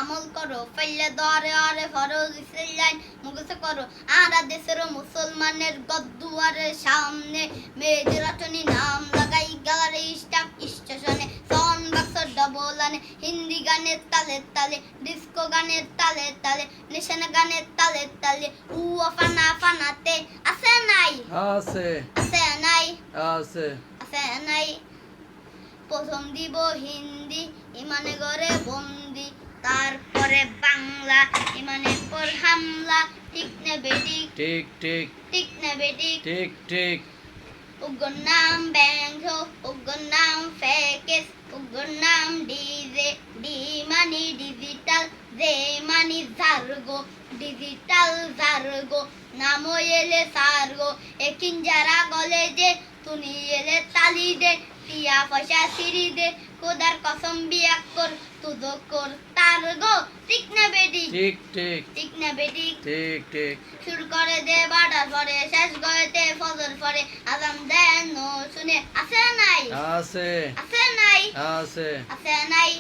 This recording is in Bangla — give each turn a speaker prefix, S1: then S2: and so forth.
S1: আমল করো ফাইলে দরে আরে ফরজ ইসলাম মুখস্থ করো আরা দেশের মুসলমানের গদ্দুয়ারের সামনে মেয়েদের রচনী নাম লাগাই গ্যালারি স্টাফ স্টেশনে সন বাক্স ডবলানে হিন্দি গানের তালে তালে ডিস্কো গানের তালে তালে নেশানা গানের তালে তালে ফানা ফানাতে আছে নাই
S2: আছে
S1: আছে নাই
S2: আছে
S1: আছে নাই প্রথম দিব হিন্দি ইমানে গড়ে বন্দি তারপরে বাংলা ইমানের পর হামলা ঠিক না বেঠিক
S2: ঠিক ঠিক
S1: ঠিক না বেঠিক
S2: ঠিক ঠিক
S1: উগ্র নাম ব্যাংক উগ্র নাম ফেকেস উগ্র নাম ডিজে ডি মানি ডিজিটাল জে মানি জার্গো ডিজিটাল জার্গো নাম এলে সার্গো একিন যারা গলে যে তুমি এলে তালি দে টিয়া পয়সা সিঁড়ি দে কোদার কসম বিয়া কর তুদো কর তার গো ঠিক না বেটি
S2: ঠিক ঠিক
S1: ঠিক না বেটি
S2: ঠিক ঠিক
S1: শুরু করে দে বাটার পরে শেষ গয়েতে ফজর পরে আজান দেন শুনে আছে নাই
S2: আছে
S1: আছে নাই
S2: আছে
S1: আছে নাই